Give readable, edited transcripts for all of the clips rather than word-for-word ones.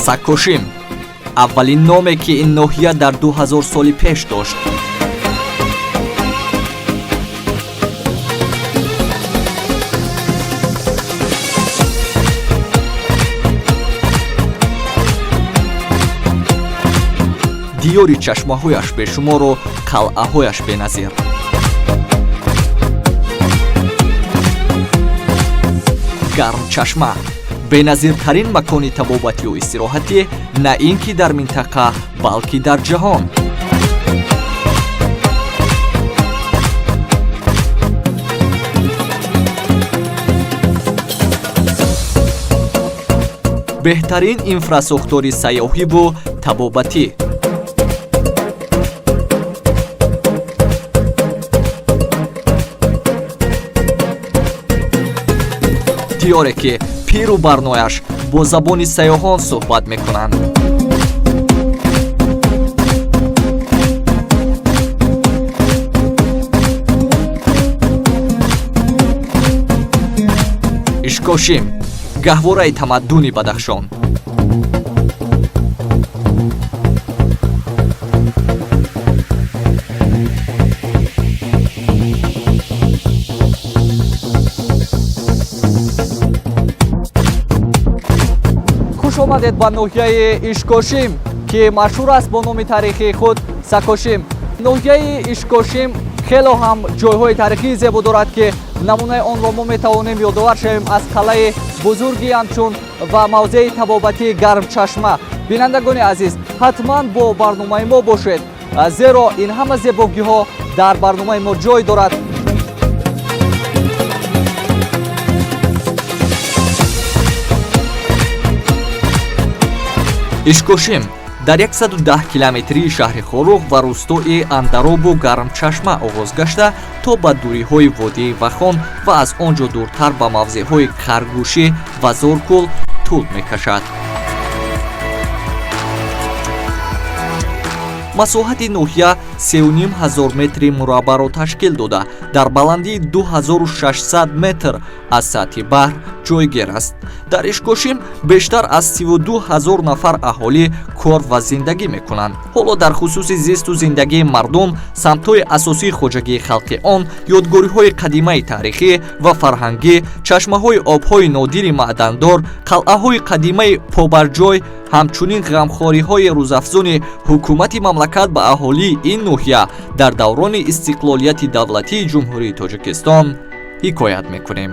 Саккошим аввалин номе ки ин ноҳия дар 2000 соли пеш дошт. диёри чашмаҳояш бешумору қалъаҳояш беназир. гармчашма беназиртарин макони табобатию истироҳатӣ на ин ки дар минтақа, балки дар ҷаҳон. беҳтарин инфрасохтори сайёҳиву табобатӣ. диёре ки пиру барнояш бо забони сайёҳон суҳбат мекунанд. ишкошим гаҳвораи тамаддуни Бадахшон. хуш омадед ба ноҳияи Ишкошим ки машҳур аст бо номи таърихии худ Саккошим. ноҳияи Ишкошим хело ҳам ҷойҳои таърихии зебо дорад ки намунаи онро мо метавонем ёдовар шавем аз қалъаи бузурги ҳамчун ва мавзеи табобатии гармчашма. бинандагони азиз, ҳатман бо барномаи мо бошед, зеро ин ҳама зебогиҳо дар барномаи мо ҷой дорад. ишкошим дар 110 километрии шаҳри Хорух ва рӯстои Андаробу Гармчашма оғоз гашта то ба дуриҳои водии Вахон ва аз он ҷо дуртар ба мавзеъҳои Каргӯшӣ ва Зоркул тӯл мекашад. масоҳати ноҳия 3500 метри мураббаъро ташкил дода дар баландии 2600 метр аз сатҳи баҳр ҷойгир аст. дар Ишкошим бештар аз 32000 нафар аҳолӣ кор ва зиндагӣ мекунанд. ҳоло дар хусуси зисту зиндагии мардум, самтҳои асосии хоҷагии халқи он, ёдгориҳои қадимаи таърихӣ ва фарҳангӣ, чашмаҳои обҳои нодири маъдандор, қалъаҳои қадимаи побарҷой, ҳамчунин ғамхориҳои рӯзафзуни ҳукумати мамлакат ба аҳолии ин ноҳия дар даврони истиқлолияти давлатии ҷумҳурии Тоҷикистон ҳикоят мекунем.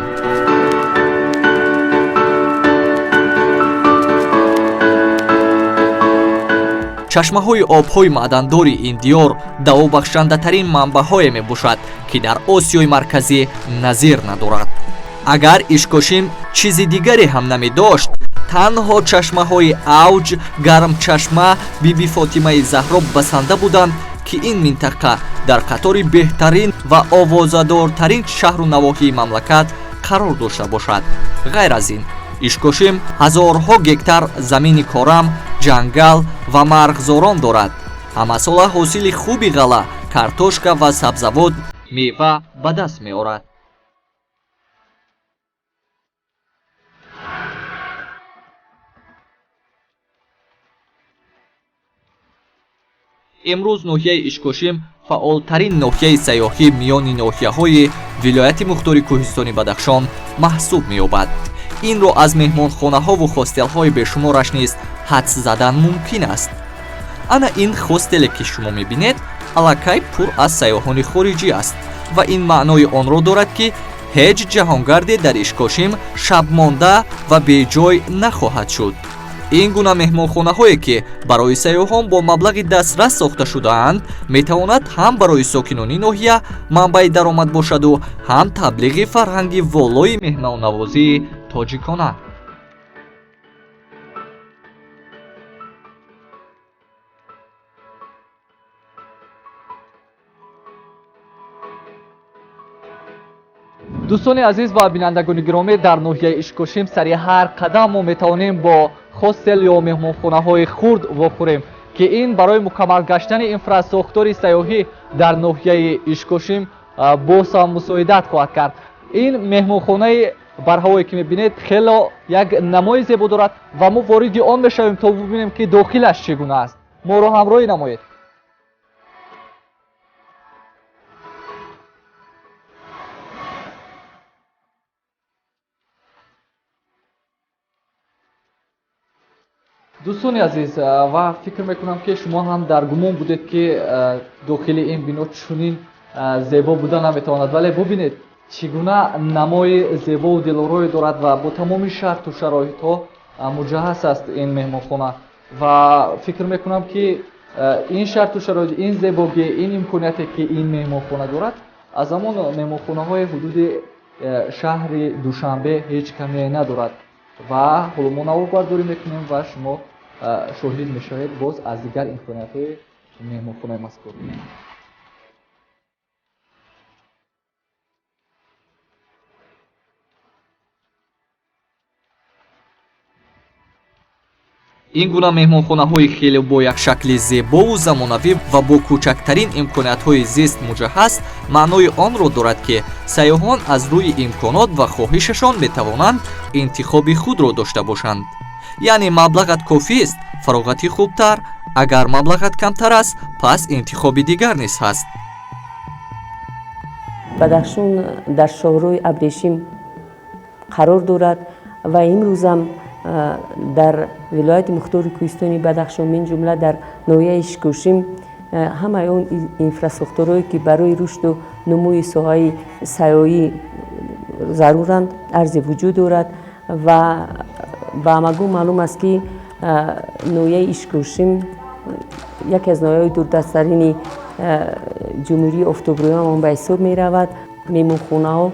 чашмаҳои обҳои маъдандори ин диёр давобахшандатарин манбаъҳое мебошад, ки дар Осиёи марказӣ назир надорад. агар Ишкошим чизи дигаре ҳам намедошт, танҳо чашмаҳои Авҷ, Гармчашма, Биби Фотимаи Заҳро басанда буданд, ки ин минтақа дар қатори беҳтарин ва овозадортарин шаҳру навоҳии мамлакат қарор дошта бошад. ғайр аз ин, Ишкошим ҳазорҳо гектар замини корам, ҷангал ва марғзорон дорад. ҳамасола ҳосили хуби ғала, картошка ва сабзавот, мева ба даст меорад. имрӯз ноҳияи Ишкошим фаъолтарин ноҳияи сайёҳӣ миёни ноҳияҳои вилояти мухтори Кӯҳистони Бадахшон маҳсуб меёбад. инро аз меҳмонхонаҳову хостелҳои бешумораш низ ҳадс задан мумкин аст. ана ин хостеле ки шумо мебинед, аллакай пур аз сайёҳони хориҷӣ аст ва ин маънои онро дорад ки ҳеҷ ҷаҳонгарде дар Ишкошим шабмонда ва беҷой нахоҳад шуд. ин гуна меҳмонхонаҳое ки барои сайёҳон бо маблағи дастрас сохта шудаанд, метавонад ҳам барои сокинони ноҳия манбаи даромад бошаду ҳам таблиғи фарҳанги волои меҳмоннавозии тоҷикона. дӯстони азиз ва бинандагони гиромӣ, дар ноҳияи Ишкошим сари ҳар қадам мо метавонем бо хостел ё меҳмонхонаҳои хурд вохӯрем, ки ин барои мукаммал гаштани инфрасохтори сайёҳӣ дар ноҳияи Ишкошим босам мусоидат хоҳад кард. ин меҳмонхонаи бар ҳавое ки мебинед хело як намои зебо дорад ва мо вориди он мешавем то бибинем ки дохилаш чӣ гуна аст. моро ҳамроҳӣ намоед. дӯстони азиз, ва фикр мекунам ки шумо ҳам дар гумон будед ки дохили ин бино чунин зебо буда наметавонад, вале бубинед чӣ гуна намои зебову дилорое дорад ва бо тамоми шарту шароитҳо муҷаҳҳаз аст ин меҳмонхона. ва фикр мекунам ки ин шарту шароит, ин зебогӣ, ин имконияте ки ин меҳмонхона дорад аз ҳамон меҳмонхонаҳои ҳудуди шаҳри Душанбе ҳеҷ каме надорад. ва ҳоло мо навбардорӣ мекунем ва шумо шоҳид мешавед боз аз дигар имкониятҳои меҳмонхонаи мазкур. ин гуна меҳмонхонаҳои хеле бо як шакли зебову замонавӣ ва бо кӯчактарин имкониятҳои зист муҷаҳҳаз маънои онро дорад ки сайёҳон аз рӯи имконот ва хоҳишашон метавонанд интихоби худро дошта бошанд. яъне маблағат кофист, фароғати хубтар, агар маблағат камтар аст, пас интихоби дигар низ ҳаст. бадахшон дар шоҳрои абрешим қарор дорад ва имрӯзам дар вилояти мухтори кӯҳистони Бадахшон мин ҷумла дар ноҳияи Шикӯшим ҳамаи он инфраструктурое ки барои рушду нумӯи соҳаи сайёҳӣ заруранд арзи вуҷуд дорад ва ба ҳамагон маълум аст ки ноҳияи Шикӯшим яке аз ноҳияҳои дурдастарини ҷумҳурии Офтобрӯён ба ҳисоб меравад. меҳмонхонаҳо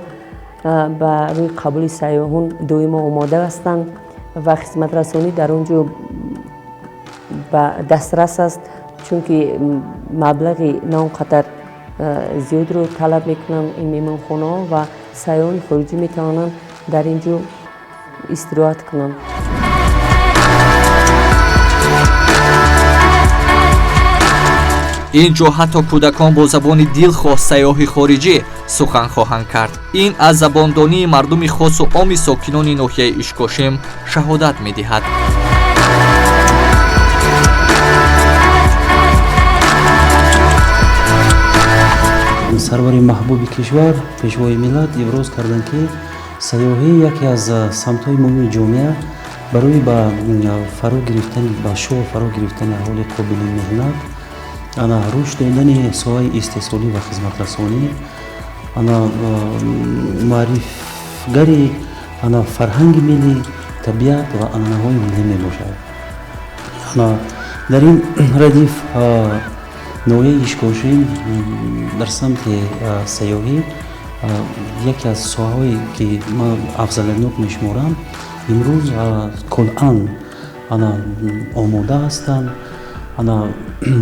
ба рӯи қабули сайёҳон доимо омода ҳастанд ва хизматрасонӣ дар он ҷо ба дастрас аст, чунки маблағи на он қадар зиёдро талаб мекунанд ин меҳмонхонаҳо ва сайёҳони хориҷӣ метавонанд дар ин ҷо истироҳат кунанд. ин ҷо ҳатто кӯдакон бо забони дилхоҳ сайёҳи хориҷӣ сухан хоҳанд кард. ин аз забондонии мардуми хосу оми сокинони ноҳияи Ишкошим шаҳодат медиҳад. сарвари маҳбуби кишвар пешвои миллат иброз карданд ки сайёҳӣ яке аз самтҳои муҳими ҷомеа барои ба фаро гирифтани ба шоҳ фаро гирифтани аҳоли қобили меҳнат ана рушд додани соҳаи истеҳсолӣ ва хизматрасонӣ ана муаррифгари ана фарҳанги миллӣ, табиат ва анъанаҳои миллӣ мебошад. ана дар ин радиф ноҳияи Ишкошим дар самти сайёҳӣ яке аз соҳаҳое ки ман афзалиятнок мешуморам имрӯз кулан ана омода ҳастанд. ана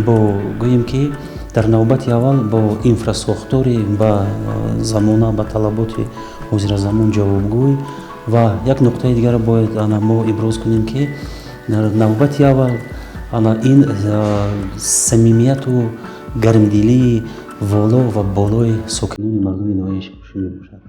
бо гӯем ки дар навбати аввал бо инфрасохтори ба замона ба талаботи ҳозиразамон ҷавобгӯй ва як нуқтаи дигар бояд ана мо иброз кунем ки дар навбати аввал ана ин самимияту гармдилии воло ва болои сокинони мардуми ноҳияи Ишкошим мебошад.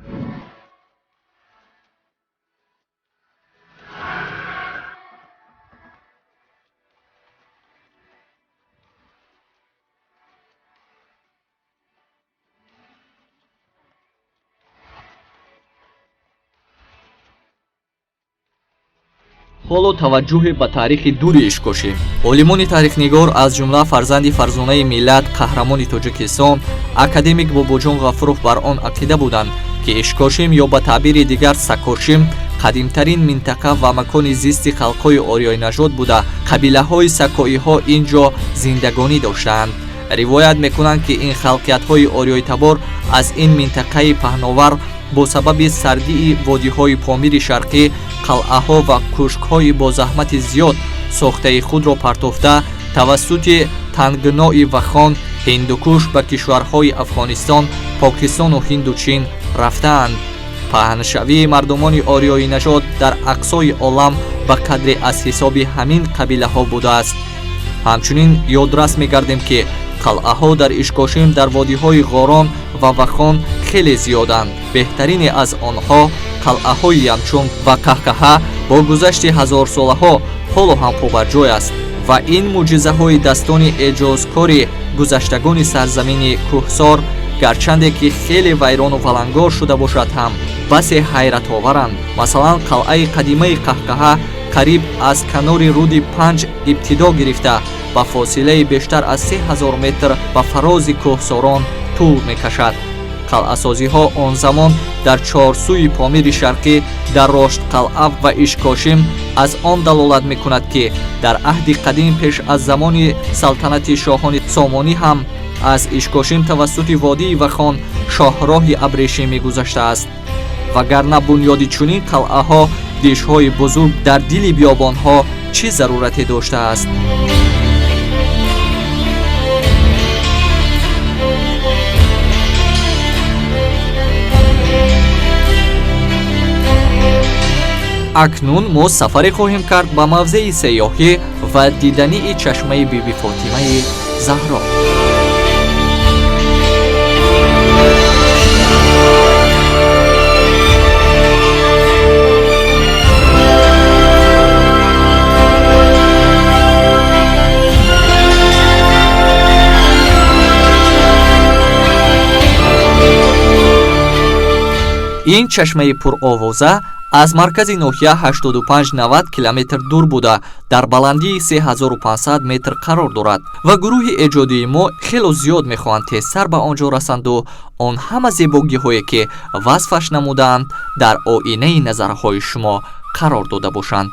ҳоло таваҷҷӯҳе ба таърихи дури Ишкошим. олимони таърихнигор аз ҷумла фарзанди фарзонаи миллат қаҳрамони Тоҷикистон академик Бобоҷон Ғафуров бар он ақида буданд ки Ишкошим ё ба таъбири дигар Сакошим қадимтарин минтақа ва макони зисти халқҳои ориёинажод буда қабилаҳои сакоиҳо ин ҷо зиндагонӣ доштаанд. ривоят мекунанд ки ин халқиятҳои ориёитабор аз ин минтақаи паҳновар бо сабаби сардии водиҳои Помири Шарқӣ қалъаҳо ва кӯшкҳои бо заҳмати зиёд сохтаи худро партофта тавассути Тангнои Вахон Ҳиндукуш ба кишварҳои Афғонистон, Покистону Ҳинду Чин рафтаанд. паҳншавии мардумони ориёинажод дар ақсои олам ба қадри аз ҳисоби ҳамин қабилаҳо будааст. ҳамчунин ёдрас мегардем ки қалъаҳо дар Ишкошим дар водиҳои Ғорон ва Вахон хеле зиёданд. беҳтарини аз онҳо қалъаҳои ямчун ва каҳкаҳа бо гузашти ҳазорсолаҳо ҳоло ҳам побарҷой аст ва ин мӯъҷизаҳоидастони эҷозкори гузаштагони сарзамини кӯҳсор гарчанде ки хеле вайрону валангор шуда бошад ҳам басе ҳайратоваранд. масалан қалъаи қадимаи қаҳқаҳа қариб аз канори руди 5 ибтидо гирифта ба фосилаи бештар аз 3000 метр ба фарози кӯҳсорон тӯл мекашад. қалъасозиҳо он замон дар чорсӯи помири шарқӣ дар роштқалъа ва ишкошим аз он далолат мекунад ки дар аҳди қадим пеш аз замони салтанати шоҳони сомонӣ ҳам аз ишкошим тавассути водии Вахон шоҳроҳи Абрешим мегузаштааст. вагарна бунёди чунин қалъаҳо дишҳои бузург дар дили биёбонҳо чӣ зарурате доштааст? акнун мо сафаре хоҳем кард ба мавзеи сайёҳӣ ва дидании чашмаи биби Фотимаи Заҳро. ин чашмаи пуровоза аз маркази ноҳия 85-90 километр дур буда дар баландии 3500 метр қарор дорад ва гурӯҳи эҷодии мо хело зиёд мехоҳанд тезтар ба он ҷо расанду он ҳама зебогиҳое ки васфаш намудаанд дар оинаи назарҳои шумо қарор дода бошанд.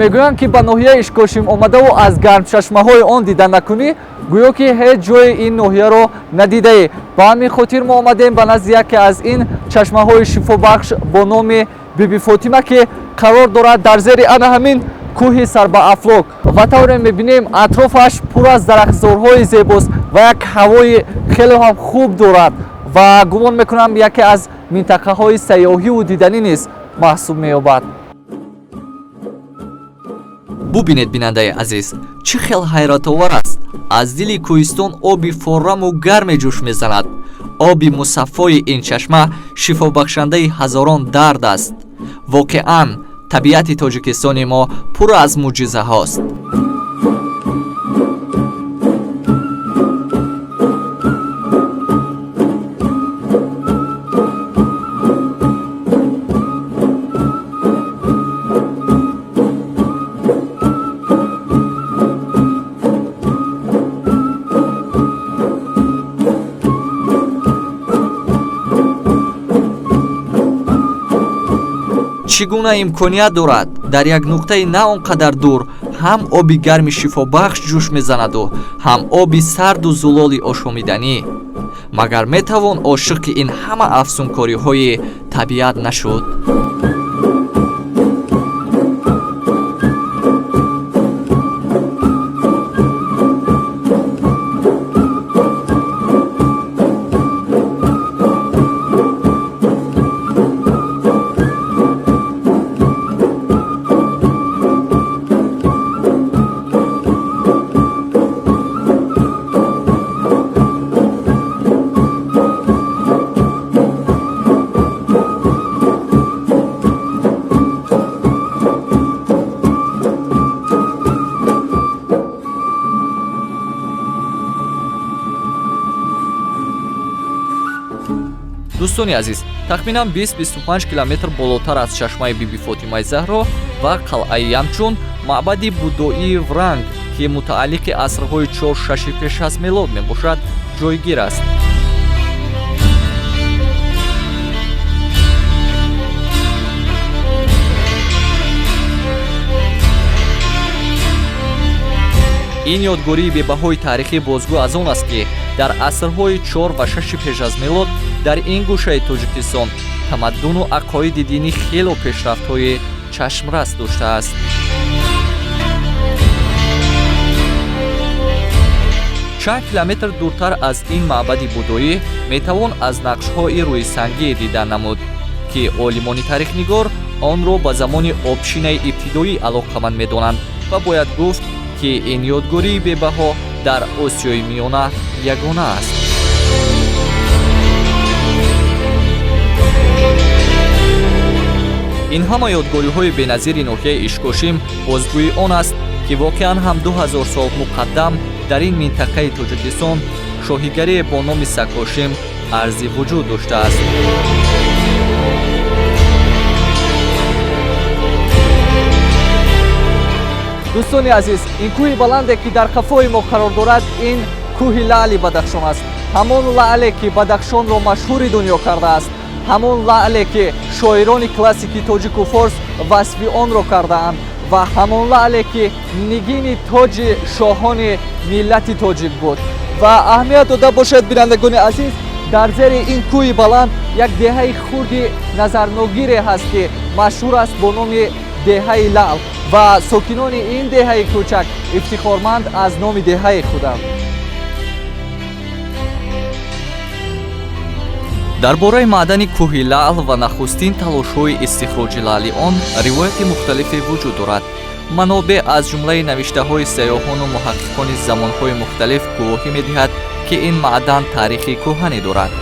мегӯянд ки ба ноҳияи ишкошим омадаву аз гармчашмаҳои он дида накунӣ гӯё ки ҳеҷ ҷои ин ноҳияро надидаӣ. ба ҳамин хотир мо омадем ба назди яке аз ин чашмаҳои шифобахш бо номи биби Фотима ки қарор дорад дар зери ана ҳамин кӯҳи сарбаафлок ва тавре мебинем атрофаш пур аз дарахтзорҳои зебост ва як ҳавои хеле ҳам хуб дорад ва гумон мекунам яке аз минтақаҳои сайёҳиву диданӣ низ маҳсуб меёбад. бубинед бинандаи азиз, чӣ хел ҳайратовар аст. аз дили кӯҳистон оби форраму гарме ҷӯш мезанад. оби мусаффои ин чашма шифобахшандаи ҳазорон дард аст. воқеан табиати тоҷикистони мо пур аз мӯъҷизаҳост. чӣ гуна имконият дорад дар як нуқтаи на он қадар дур ҳам оби гарми шифобахш ҷӯш мезанаду ҳам оби сарду зулоли ошомиданӣ. магар метавон ошиқи ин ҳама афсункориҳои табиат нашуд? дӯстони азиз, тахминан 20-25 километр болотар аз чашмаи биби Фотимаи Заҳро ва қалъаи Ямчун маъбади буддоии Вранг ки мутааллиқи асрҳои 4-6 пеш аз милод мебошад ҷойгир аст. ин ёдгории бебаҳои таърихӣ бозгӯ аз он аст ки дар асрҳои 4 ва 6 пеш аз милод дар ин гӯшаи Тоҷикистон тамаддуну ақоиди динӣ хело пешрафтҳои чашмрас доштааст. чанд километр дуртар аз ин маъбади будоӣ метавон аз нақшҳои рӯисангие дидан намуд, ки олимони таърихнигор онро ба замони обшинаи ибтидоӣ алоқаманд медонанд ва бояд гуфт, ки ин ёдгории бебаҳо дар Осиёи Миёна ягона аст. ин ҳама ёдгориҳои беназири ноҳияи Ишкошим бозгӯи он аст, ки воқеан ҳам 2000 сол муқаддам дар ин минтақаи Тоҷикистон шоҳигарие бо номи Сакошим арзи вуҷуд доштааст. дӯстони азиз, ин кӯҳи баланде ки дар қафои мо қарор дорад, ин кӯҳи лаъли Бадахшон аст. ҳамон лаъле ки Бадахшонро машҳури дунё кардааст, ҳамон лаъле ки шоирони классики тоҷику форс васфи онро кардаанд ва ҳамон лаъле ки нигини тоҷи шоҳони миллати тоҷик буд. ва аҳамият дода бошад, бинандагони азиз, дар зери ин кӯҳи баланд як деҳаи хурди назарногире ҳаст, ки машҳур аст бо номи деҳаи лаъл ва сокинони ин деҳаи кӯчак ифтихорманд аз номи деҳаи худанд. дар бораи маъдани кӯҳи лаъл ва нахустин талошҳои истихроҷи лаъли он ривояти мухталифе вуҷуд дорад. манобеъ аз ҷумлаи навиштаҳои сайёҳону муҳаққиқони замонҳои мухталиф гувоҳӣ медиҳад, ки ин маъдан таърихи кӯҳане дорад.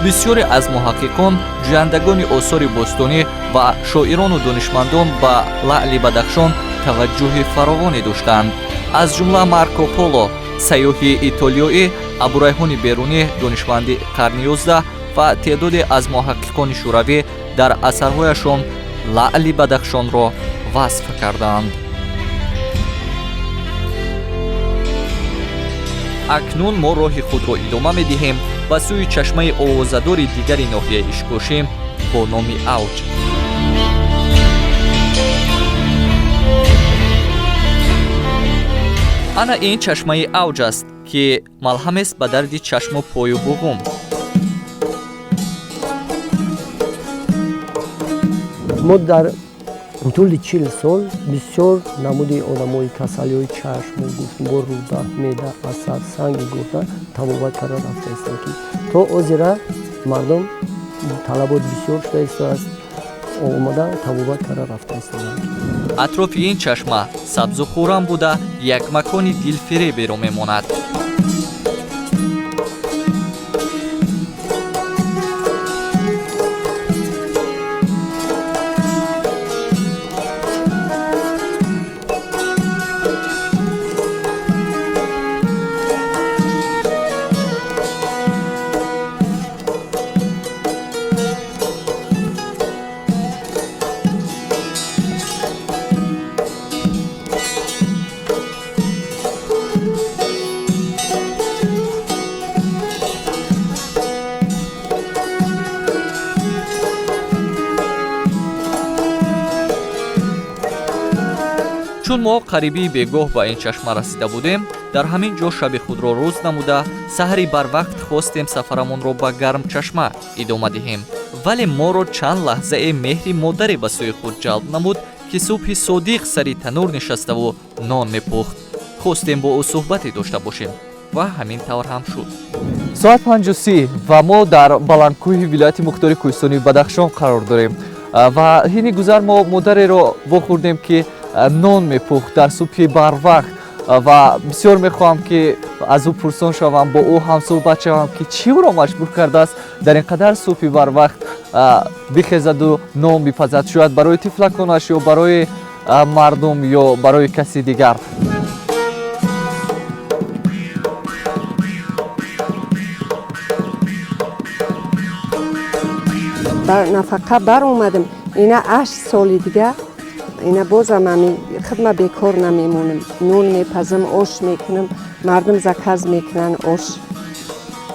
бисёре аз муҳаққиқон, ҷӯяндагони осори бостонӣ ва шоирону донишмандон ба лаъли Бадахшон таваҷҷӯҳи фаровоне доштанд. аз ҷумла Марко Поло, сайёҳи итолиёӣ, абурайҳони берунӣ, донишманди қарни 11 ва теъдоде аз муҳаққиқони шӯравӣ дар асарҳояшон лаъли Бадахшонро васф карданд. акнун мо роҳи худро идома медиҳем ба сӯи чашмаи овозадори дигари ноҳияи Ишкошим бо номи Авҷ. ана ин чашмаи Авҷ аст, ки малҳамест ба дарди чашму пою буғум. мо дар тӯли 40 сол бисёр намуди одамои касалиҳои чашму гуфтбор, рӯда, меъда, асаб, санги гурда табобат карда рафтаистанд, ки то озира мардум талабот бисёр шуда истааст, омада табобат карда рафтаистанд. атрофи ин чашма сабзу хӯрам буда як макони дилфиреберо мемонад. чун мо қарибии бегоҳ ба ин чашма расида будем, дар ҳамин ҷо шаби худро рӯз намуда, саҳари барвақт хостем сафарамонро ба гармчашма идома диҳем. вале моро чанд лаҳзае меҳри модаре ба сӯи худ ҷалб намуд, ки субҳи содиқ сари танӯр нишаставу нон мепухт. хостем бо ӯ суҳбате дошта бошем ва ҳамин тавр ҳам шуд. соат 5:30 ва мо дар баландкӯҳи вилояти мухтори кӯҳистони Бадахшон қарор дорем ва ҳини гузар мо модареро вохӯрдем, ки нон мепухт дар субҳи барвақт ва бисёр мехоҳам, ки аз ӯ пурсон шавам, бо ӯ ҳамсӯҳбат шавам, ки чӣ ӯро маҷбур кардааст дар ин қадар субҳи барвақт бихезаду нон бипазад, шояд барои тифлаконаш ё барои мардум ё барои каси дигар. нафақа баромадам, ина 8 соли дига ина бозам ами хидма бекор намемонам. нон мепазам, ош мекунам, мардум заказ мекунан,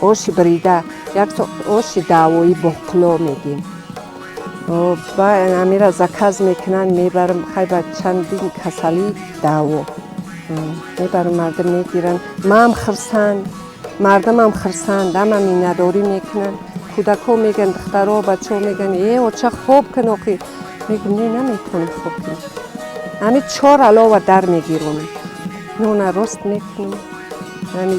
ош брида, як оши давои боқло мегим. ба амира заказ мекунан, мебарам хайба чандин касали даво. мебарам мардум мегиран, маам хирсанд, мардумам хирсанд, ама минадорӣ мекунан. کودک‌ها میگن دخترها بچه‌ها میگن ای چه خوب کن آخی میگم نه نمیتونم خوب کنم همین 4 علاوه در میگیرونم نون رست میکنم همین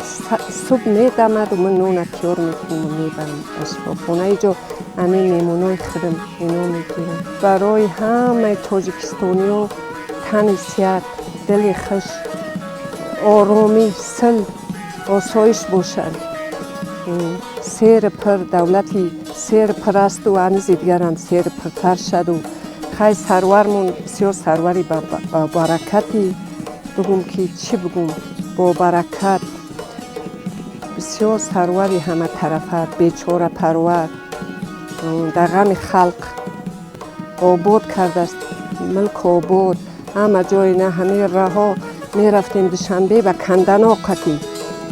صبح میدمد و من نون کیار میکنم و میبرم اشرافخونه اینجا همین میمونای خودم اینو میگیرم برای همه تاجیکستانی ها تن سیاد دل خوش آرامی سل آسایش باشد سیر پر دولتی سیر پر است و هنوز دیگر هم سیر پرتر شد و خیلی سرورمون بسیار سروری با برکتی بگم که چی بگم با برکت بسیار سروری همه طرفه بیچاره پرور در غم خلق آباد کرده است ملک آباد همه جای نه همه راه ها می رفتیم دوشنبه و کندنا قطی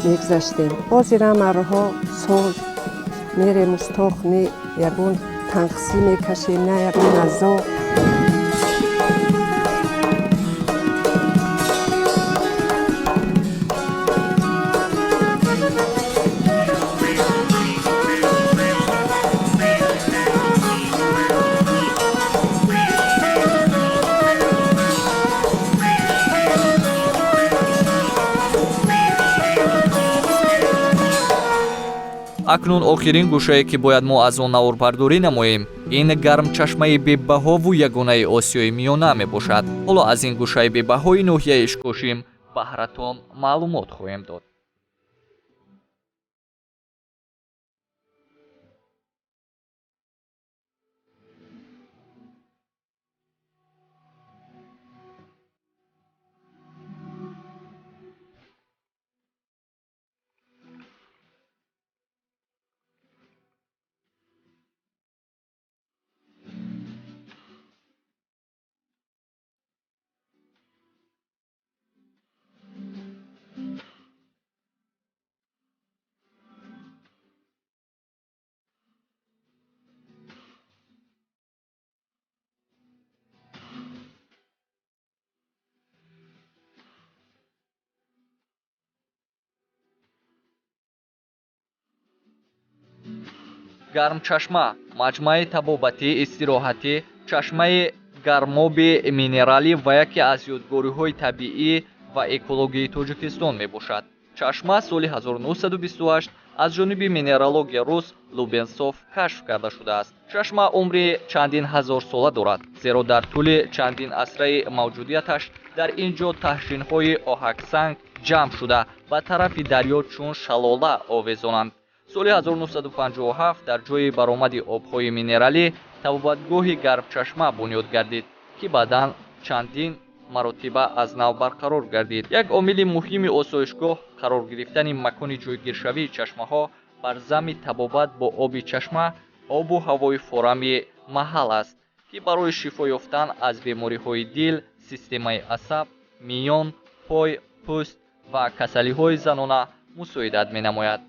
میگذشتیم بازی را مرها سال میره مستاخ نه یکون تنقسی میکشیم نه یکون نزا акнун охирин гӯшае ки бояд мо аз он наворбардорӣ намоем ин гармчашмаи бебаҳову ягонаи осиёи миёна мебошад. ҳоло аз ин гӯшаи бебаҳои ноҳияи ишкошим баҳратон маълумот хоҳем дод. гармчашма маҷмаи табобатӣ истироҳатӣ чашмаи гармоби минералӣ ва яке аз ёдгориҳои табиӣ ва экологияи тоҷикистон мебошад. чашма соли 1928 аз ҷониби минералогия рус Лубенцов кашф карда шудааст. чашма умри чандин ҳазор сола дорад, зеро дар тӯли чандин асраи мавҷудияташ дар ин ҷо таҳшинҳои оҳаксанг ҷамъ шуда ба тарафи дарё чун шалола овезонанд. соли 1957 дар ҷои баромади обҳои минералӣ табобатгоҳи гармчашма бунёд гардид ки баъдан чандин маротиба аз нав барқарор гардид. як омили муҳими осоишгоҳ қарор гирифтани макони ҷойгиршавии чашмаҳо бар замми табобат бо оби чашма обу ҳавои форами маҳал аст ки барои шифо ёфтан аз бемориҳои дил, системаи асаб, миён, пой, пӯст ва касалиҳои занона мусоидат менамояд.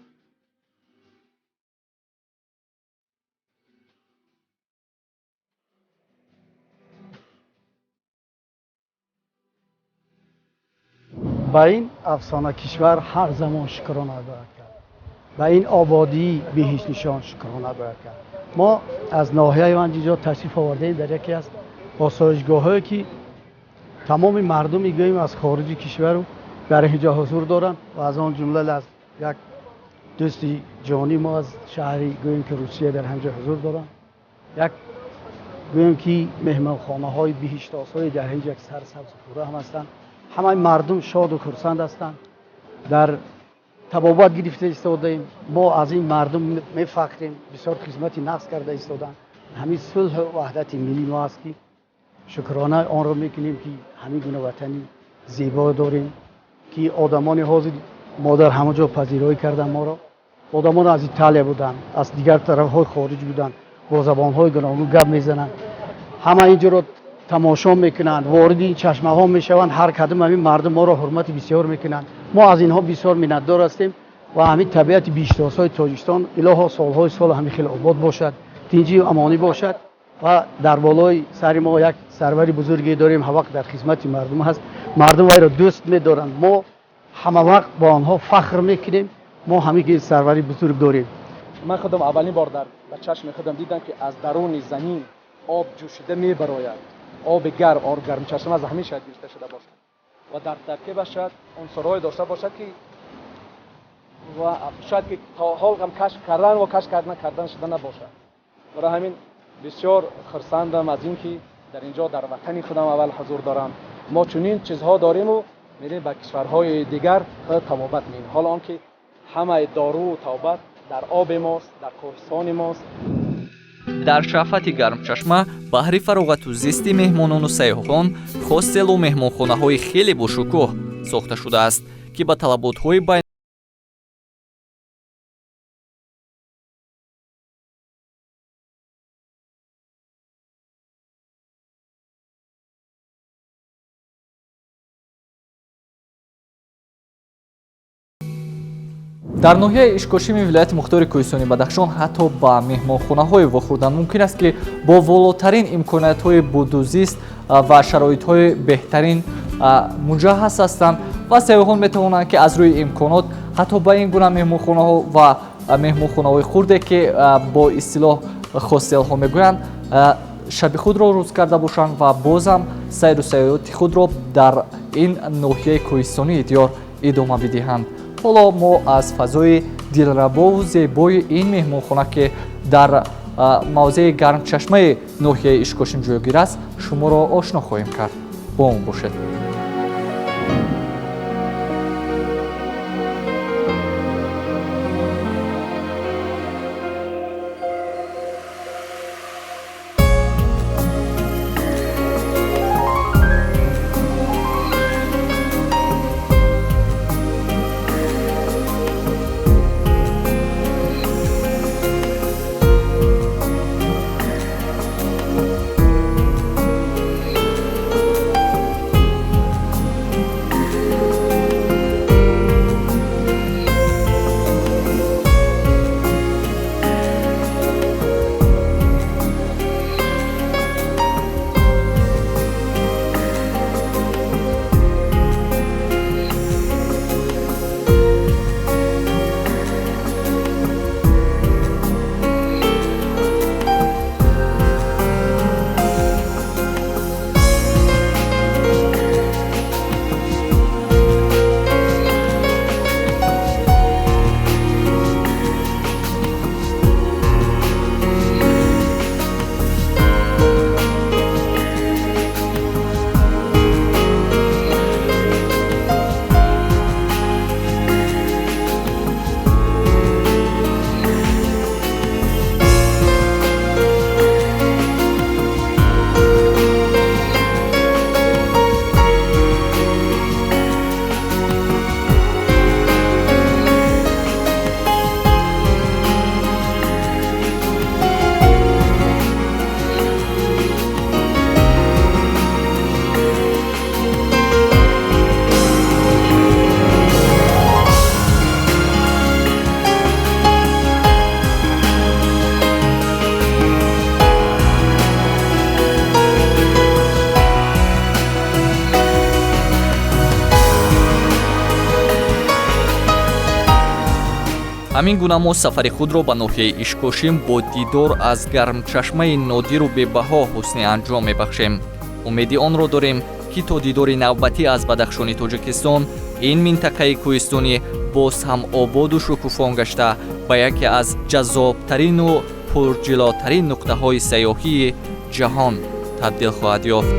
با این افسانه کشور هر زمان شکرانه باید کرد. با این آبادی بهش نشان شکرانه باید کرد. ما از ناحیه منجیجا تشریف آوردیم در یکی از آسایشگاه‌هایی که تمام مردم میگوییم از خارج کشور رو در اینجا حضور دارن و از آن جمله از یک دوست جانی ما از شهری گوییم که روسیه در همجا حضور دارن. یک گوییم که مهمانخانه‌های بهشت آسای در اینجا سرسبز پوره هم هستند. همه مردم شاد و خرسند هستند. در تبابت گرفته ایستادیم. ما از این مردم میفخریم. بسیار خدمتی نقص کرده ایستادند. همین صلح و وحدت ملی ما است که شکرانه آن را میکنیم که همین گونه وطنی زیبا داریم که آدمان حاضر ما در همه جا پذیرایی کردن ما را. آدمان از ایتالیا بودن، از دیگر طرف‌های خارج بودن، با زبان‌های گوناگون گپ میزنند. همه اینجا را تماشا میکنند، وارد این چشمه ها میشوند. هر کدام همین مردم ما را حرمت بسیار میکنند. ما از اینها بسیار منتدار هستیم و همین طبیعت بیشتاسای تاجیکستان الها سالهای سال همین خیلی آباد باشد، تینجی و امانی باشد و در بالای سر ما یک سروری بزرگی داریم، هر وقت در خدمت مردم هست. مردم وی را دوست میدارند. ما همه وقت با آنها فخر میکنیم. ما همین که سروری بزرگ داریم. من خودم اولین بار در چشم خودم دیدم که از درون زمین آب جوشیده میبراید. آب گرم، آب گرم چشمه از همین شاید گرفته شده باشد و در ترکیبش شاید عنصرهای داشته باشد که و شاید که تا حال هم کشف کردن و کشف نکردن شده نباشد. برای همین بسیار خرسندم از این که در اینجا در وطن خودم اول حضور دارم. ما چنین چیزها داریم و میریم به کشورهای دیگر توابت می‌بینیم. حالا آنکه همه دارو و توابت در آب ماست، در کوهستان ماست. дар шаъфати гармчашма баҳри фароғату зисти меҳмонону сайёҳон хостелу меҳмонхонаҳои хеле бошукӯҳ сохта шудааст, ки ба талаботҳои байн дар ноҳияи ишкошими вилояти мухтори кӯҳистони бадахшон ҳатто ба меҳмонхонаҳое вохӯрдан мумкин аст ки бо волотарин имкониятҳои будузист ва шароитҳои беҳтарин муҷаҳҳаз ҳастанд ва сайёҳон метавонанд ки аз рӯи имконот ҳатто ба ин гуна меҳмонхонаҳо ва меҳмонхонаҳои хурде ки бо истилоҳ хостелҳо мегӯянд шаби худро рӯз карда бошанд ва бозам сайру саёҳати худро дар ин ноҳияи кӯҳистонии диёр идома бидиҳанд. ҳоло мо аз фазои дилрабову зебои ин меҳмонхона ки дар мавзеи гармчашмаи ноҳияи ишкошим ҷойгир аст шуморо ошно хоҳем кард. бо он бошед. ҳамин гуна мо сафари худро ба ноҳияи ишкошим бо дидор аз гармчашмаи нодиру бебаҳо ҳусни анҷом мебахшем. умеди онро дорем ки то дидори навбатӣ аз бадахшони тоҷикистон ин минтақаи кӯҳистонӣ боз ҳам ободу шукуфон гашта ба яке аз ҷаззобтарину пурҷилотарин нуқтаҳои сайёҳии ҷаҳон табдил хоҳад ёфт.